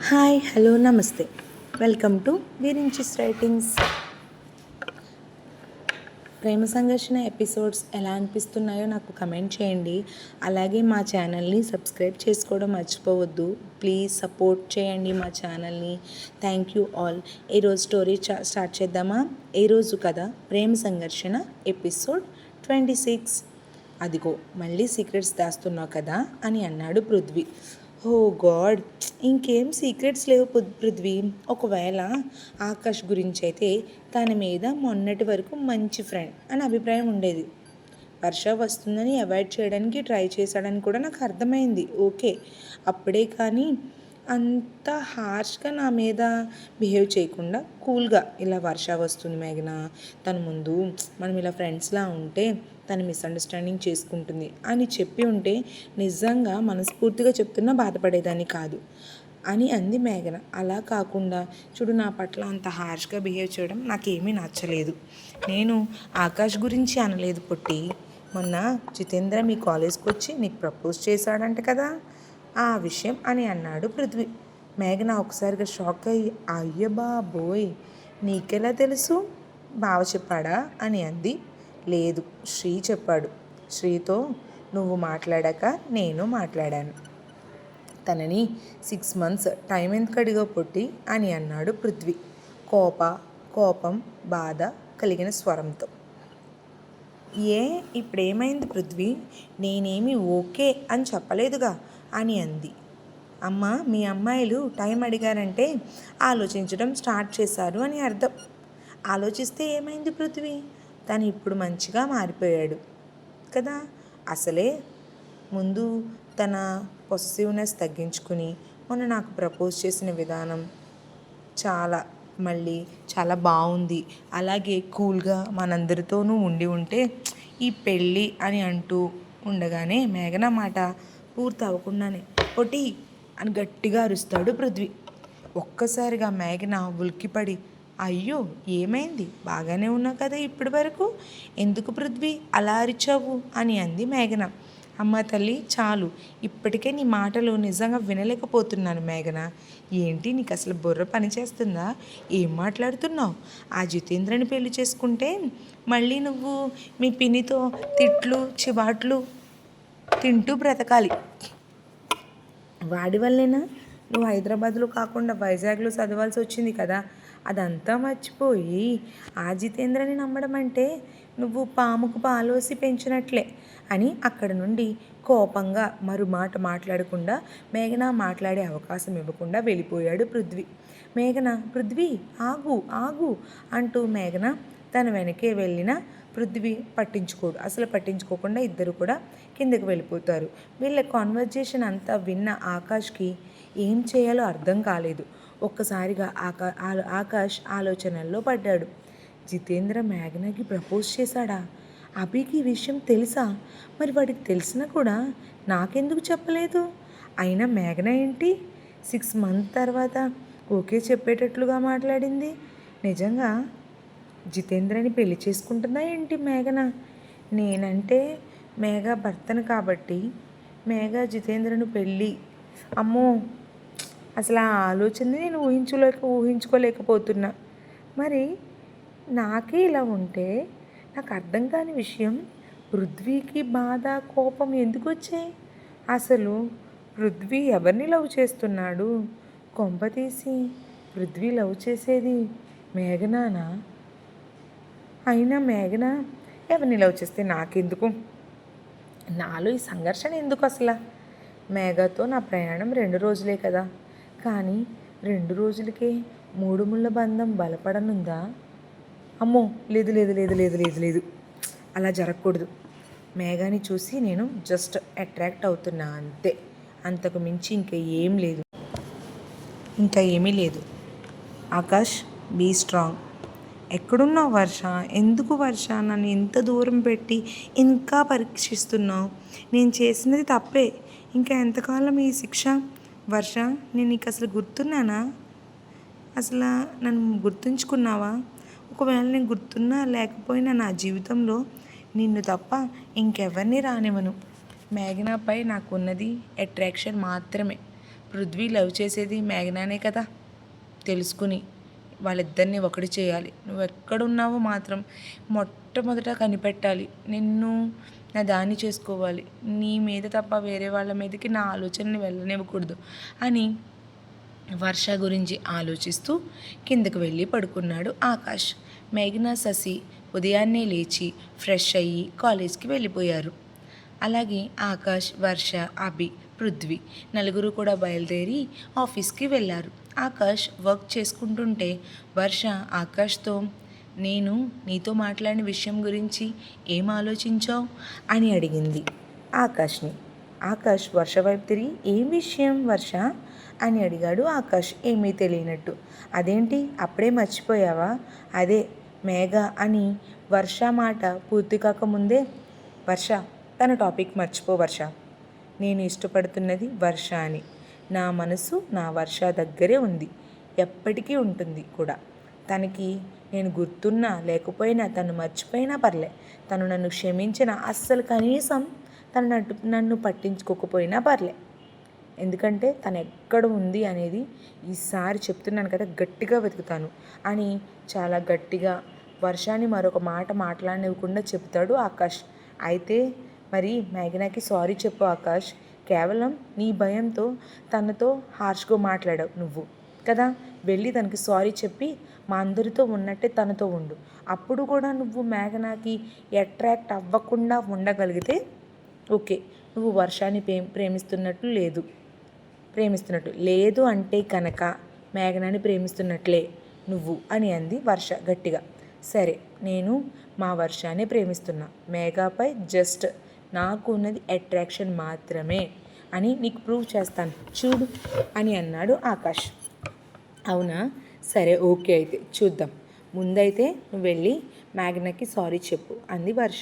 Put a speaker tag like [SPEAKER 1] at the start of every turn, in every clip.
[SPEAKER 1] Hi hello నమస్తే welcome to వీరించిస్ writings. ప్రేమ సంఘర్షణ episodes ఎలా అనిపిస్తున్నాయో నాకు కమెంట్ చేయండి. అలాగే మా ఛానల్ని సబ్స్క్రైబ్ చేసుకోవడం మర్చిపోవద్దు. ప్లీజ్ సపోర్ట్ చేయండి మా ఛానల్ని. Thank you all. ఈరోజు స్టోరీ స్టార్ట్ చేద్దామా? ఈరోజు కథ ప్రేమ సంఘర్షణ ఎపిసోడ్ 26. అదిగో మళ్ళీ సీక్రెట్స్ దాస్తున్నావు కదా అని అన్నాడు పృథ్వీ. ఓ గాడ్, ఇంకేం సీక్రెట్స్ లేవు పృథ్వీ. ఒకవేళ ఆకాష్ గురించి అయితే తన మీద మొన్నటి వరకు మంచి ఫ్రెండ్ అని అభిప్రాయం ఉండేది. వర్ష వస్తుందని అవాయిడ్ చేయడానికి ట్రై చేశాడని కూడా నాకు అర్థమైంది. ఓకే, అప్పుడే కానీ అంత హార్ష్గా నా మీద బిహేవ్ చేయకుండా కూల్గా ఇలా వర్ష వస్తుంది మేఘన, తన ముందు మనం ఇలా ఫ్రెండ్స్లా ఉంటే తను మిస్అండర్స్టాండింగ్ చేసుకుంటుంది అని చెప్పి ఉంటే నిజంగా మనస్ఫూర్తిగా చెప్తున్నా బాధపడేదాన్ని కాదు అని అంది మేఘన. అలా కాకుండా చూడు, నా పట్ల అంత హార్ష్గా బిహేవ్ చేయడం నాకేమీ నచ్చలేదు. నేను ఆకాష్ గురించి అనలేదు పొట్టి. మొన్న జితేంద్ర మీ కాలేజ్కి వచ్చి నీకు ప్రపోజ్ చేశాడంట కదా, ఆ విషయం అని అన్నాడు పృథ్వీ. మేఘన ఒకసారిగా షాక్ అయ్యి, అయ్య బాబోయ్, నీకెలా తెలుసు? బావ చెప్పాడా అని అంది. లేదు, శ్రీ చెప్పాడు. శ్రీతో నువ్వు మాట్లాడాక నేను మాట్లాడాను. తనని 6 months టైం ఎందుకు అడిగా పొట్టి అని అన్నాడు పృథ్వీ కోపం బాధ కలిగిన స్వరంతో. ఇప్పుడేమైంది పృథ్వీ? నేనేమి ఓకే అని చెప్పలేదుగా అని అంది. అమ్మ, మీ అమ్మాయిలు టైం అడిగారంటే ఆలోచించడం స్టార్ట్ చేశారు అని అర్థం. ఆలోచిస్తే ఏమైంది పృథ్వీ? తను ఇప్పుడు మంచిగా మారిపోయాడు కదా. అసలే ముందు తన పొసెసివ్నెస్ తగ్గించుకుని మొన్న నాకు ప్రపోజ్ చేసిన విధానం చాలా బాగుంది. అలాగే కూల్గా మనందరితోనూ ఉంటే ఈ పెళ్ళి అని అంటూ ఉండగానే మేఘన మాట పూర్తి అవ్వకుండానే పొట్టి అని గట్టిగా అరుస్తాడు పృథ్వీ. ఒక్కసారిగా మేఘన ఉలిక్కిపడి, అయ్యో ఏమైంది? బాగానే ఉన్నావు కదా ఇప్పటి వరకు, ఎందుకు పృథ్వీ అలా అరిచావు అని అంది మేఘన. అమ్మ తల్లి, చాలు, ఇప్పటికే నీ మాటలు నిజంగా వినలేకపోతున్నాను మేఘన. ఏంటి, నీకు అసలు బుర్ర పనిచేస్తుందా? ఏం మాట్లాడుతున్నావు? ఆ జితేంద్రని పెళ్లి చేసుకుంటే మళ్ళీ నువ్వు మీ పిన్నితో తిట్లు చివాట్లు తింటూ బ్రతకాలి. వాడి వల్లేనా నువ్వు హైదరాబాద్లో కాకుండా వైజాగ్లో చదవాల్సి వచ్చింది కదా. అదంతా మర్చిపోయి ఆ జితేంద్రని నమ్మడం అంటే నువ్వు పాముకు పాలోసి పెంచినట్లే అని అక్కడ నుండి కోపంగా మరో మాట మాట్లాడకుండా మేఘన మాట్లాడే అవకాశం ఇవ్వకుండా వెళ్ళిపోయాడు పృథ్వీ. పృథ్వీ ఆగు ఆగు అంటూ మేఘన తన వెనకే వెళ్ళిన పృథ్వీ పట్టించుకోకుండా ఇద్దరు కూడా కిందకి వెళ్ళిపోతారు. వీళ్ళ కాన్వర్జేషన్ అంతా విన్న ఆకాష్కి ఏం చేయాలో అర్థం కాలేదు. ఒక్కసారిగా ఆకాష్ ఆలోచనల్లో పడ్డాడు. జితేంద్ర మేఘనకి ప్రపోజ్ చేశాడా? అభికి ఈ విషయం తెలుసా? మరి వాడికి తెలిసినా కూడా నాకెందుకు చెప్పలేదు? అయినా మేఘన ఏంటి 6 months తర్వాత ఓకే చెప్పేటట్లుగా మాట్లాడింది? నిజంగా జితేంద్రని పెళ్లి చేసుకుంటుందా ఏంటి మేఘన? నేనంటే మేఘ భర్తను కాబట్టి జితేంద్రను పెళ్ళి, అమ్మో, అసలు ఆ ఆలోచనని నేను ఊహించుకోలేకపోతున్నా. మరి నాకే ఇలా ఉంటే నాకు అర్థం కాని విషయం, పృథ్వీకి బాధ కోపం ఎందుకు వచ్చాయి? అసలు పృథ్వీ ఎవరిని లవ్ చేస్తున్నాడు? కొంపతీసి పృథ్వీ లవ్ చేసేది మేఘనానా? అయినా మేఘన ఎవరిని లవ్ చేస్తే నాకెందుకు? నాలో ఈ సంఘర్షణ ఎందుకు అసలు? మేఘతో నా ప్రయాణం 2 రోజులే కదా, కానీ 2 రోజులకే 3 ముళ్ళ బంధం బలపడనుందా? అమ్మో, లేదు లేదు లేదు లేదు లేదు లేదు అలా జరగకూడదు. మేఘాని చూసి నేను జస్ట్ అట్రాక్ట్ అవుతున్నా అంతే, అంతకు మించి ఇంకా ఏమీ లేదు. Akash, be strong. ఎక్కడున్నావు వర్ష? ఎందుకు వర్ష నన్ను ఇంత దూరం పెట్టి ఇంకా పరీక్షిస్తున్నావు? నేను చేసినది తప్పే, ఇంకా ఎంతకాలం ఈ శిక్ష? వర్ష, నేను నీకు అసలు గుర్తున్నానా? అసలు నన్ను గుర్తుంచుకున్నావా? ఒకవేళ నేను గుర్తున్నా లేకపోయినా నా జీవితంలో నిన్ను తప్ప ఇంకెవరిని రానివ్వను. మేఘనాపై నాకున్నది అట్రాక్షన్ మాత్రమే. పృథ్వీ లవ్ చేసేది మేఘనానే కదా. తెలుసుకుని వాళ్ళిద్దరిని ఒకటి చేయాలి. నువ్వు ఎక్కడున్నావో మాత్రం మొట్టమొదట కనిపెట్టాలి. నిన్ను నా దాన్ని చేసుకోవాలి. నీ మీద తప్ప వేరే వాళ్ళ మీదకి నా ఆలోచనని వెళ్ళనివ్వకూడదు అని వర్ష గురించి ఆలోచిస్తూ కిందకు వెళ్ళి పడుకున్నాడు ఆకాష్. మేఘన, శశి ఉదయాన్నే లేచి ఫ్రెష్ అయ్యి కాలేజ్కి వెళ్ళిపోయారు. అలాగే ఆకాష్, వర్ష, అభి, పృథ్వీ నలుగురు కూడా బయలుదేరి ఆఫీస్కి వెళ్ళారు. ఆకాష్ వర్క్ చేసుకుంటుంటే వర్ష ఆకాష్తో, నేను నీతో మాట్లాడిన విషయం గురించి ఏం ఆలోచించావు అని అడిగింది ఆకాష్ని. ఆకాష్ వర్ష వైపు తిరిగి, ఏం విషయం వర్ష అని అడిగాడు ఆకాష్ ఏమీ తెలియనట్టు. అదేంటి అప్పుడే మర్చిపోయావా? అదే మేఘ అని వర్ష మాట పూర్తి కాకముందే, వర్ష తన టాపిక్ మర్చిపో వర్ష, నేను ఇష్టపడుతున్నది వర్ష అని. నా మనసు నా వర్ష దగ్గరే ఉంది, ఎప్పటికీ ఉంటుంది కూడా. తనకి నేను గుర్తున్నా లేకపోయినా, తను మర్చిపోయినా పర్లే, తను నన్ను క్షమించిన అస్సలు కనీసం తను నన్ను పట్టించుకోకపోయినా పర్లే. ఎందుకంటే తను ఎక్కడ ఉంది అనేది ఈసారి చెప్తున్నాను కదా, గట్టిగా వెతుకుతాను అని చాలా గట్టిగా వర్షాన్ని మరొక మాట మాట్లాడనివ్వకుండా చెప్తాడు ఆకాష్. అయితే మరి మేఘనాకి సారీ చెప్పు ఆకాష్. కేవలం నీ భయంతో తనతో హార్ష్గా మాట్లాడావు నువ్వు కదా. వెళ్ళి తనకి సారీ చెప్పి మా అందరితో ఉన్నట్టే తనతో ఉండు. అప్పుడు కూడా నువ్వు మేఘనాకి అట్రాక్ట్ అవ్వకుండా ఉండగలిగితే ఓకే, నువ్వు వర్షాన్ని ప్రేమిస్తున్నట్లు లేదు అంటే కనుక మేఘనాని ప్రేమిస్తున్నట్లే నువ్వు అని అంది వర్ష గట్టిగా. సరే, నేను మా వర్షాన్ని ప్రేమిస్తున్నా, మేఘాపై జస్ట్ నాకు ఉన్నది అట్రాక్షన్ మాత్రమే అని నీకు ప్రూవ్ చేస్తాను చూడు అని అన్నాడు ఆకాష్. అవునా, సరే ఓకే, అయితే చూద్దాం. ముందైతే నువ్వు వెళ్ళి మేఘనాకి సారీ చెప్పు అంది వర్ష.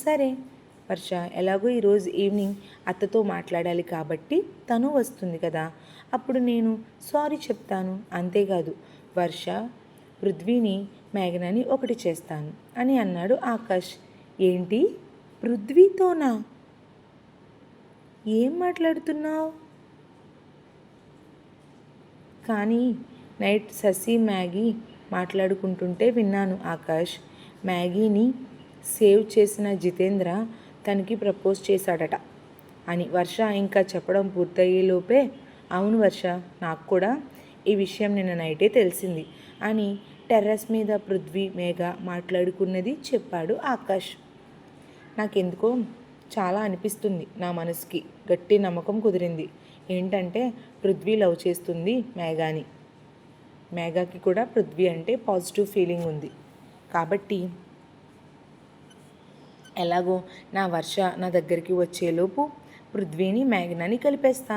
[SPEAKER 1] సరే వర్ష, ఎలాగో ఈరోజు ఈవినింగ్ అత్తతో మాట్లాడాలి కాబట్టి తను వస్తుంది కదా, అప్పుడు నేను సారీ చెప్తాను. అంతేకాదు వర్ష, పృథ్వీని మేఘనాని ఒకటి చేస్తాను అని అన్నాడు ఆకాష్. ఏంటి, పృథ్వీతోనా? ఏం మాట్లాడుతున్నావు? కానీ నైట్ శశి మ్యాగీ మాట్లాడుకుంటుంటే విన్నాను ఆకాష్. మ్యాగీని సేవ్ చేసిన జితేంద్ర తనకి ప్రపోజ్ చేశాడట అని వర్ష ఇంకా చెప్పడం పూర్తయ్యేలోపే, అవును వర్ష, నాకు కూడా ఈ విషయం నిన్న నైటే తెలిసింది అని టెర్రస్ మీద పృథ్వీ, మేఘ మాట్లాడుకున్నది చెప్పాడు ఆకాష్. నాకెందుకో చాలా అనిపిస్తుంది, నా మనసుకి గట్టి నమ్మకం కుదిరింది. ఏంటంటే పృథ్వీ లవ్ చేస్తుంది మేఘాని. మేఘాకి కూడా పృథ్వీ అంటే పాజిటివ్ ఫీలింగ్ ఉంది. కాబట్టి ఎలాగో నా వర్ష నా దగ్గరికి వచ్చేలోపు పృథ్వీని మేఘనాని కలిపేస్తా,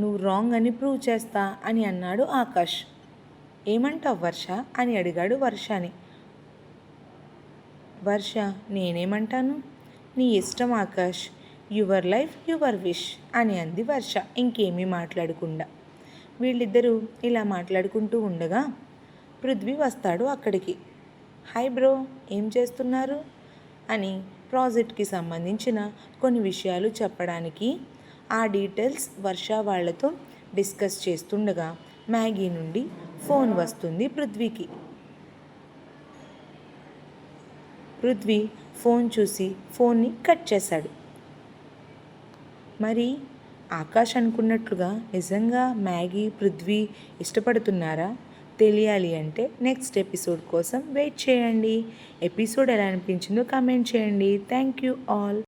[SPEAKER 1] నువ్వు రాంగ్ అని ప్రూవ్ చేస్తా అని అన్నాడు ఆకాష్. ఏమంటావు వర్ష అని అడిగాడు వర్షని. వర్ష, నేనేమంటాను, నీ ఇష్టం Akash, your life your wish అని అంది వర్ష ఇంకేమీ మాట్లాడకుండా. వీళ్ళిద్దరూ ఇలా మాట్లాడుకుంటూ ఉండగా పృథ్వీ వస్తాడు అక్కడికి. హాయ్ బ్రో, ఏం చేస్తున్నారు అని ప్రాజెక్ట్కి సంబంధించిన కొన్ని విషయాలు చెప్పడానికి ఆ డీటెయిల్స్ వర్ష వాళ్ళతో డిస్కస్ చేస్తుండగా మ్యాగీ నుండి ఫోన్ వస్తుంది పృథ్వీకి. పృథ్వీ ఫోన్ చూసి ఫోన్ని కట్ చేశాడు. మరి ఆకాష్ అనుకున్నట్లుగా నిజంగా మ్యాగీ పృథ్వీ ఇష్టపడుతున్నారా? తెలియాలి అంటే నెక్స్ట్ ఎపిసోడ్ కోసం వెయిట్ చేయండి. ఎపిసోడ్ ఎలా అనిపించిందో కామెంట్ చేయండి. Thank you all.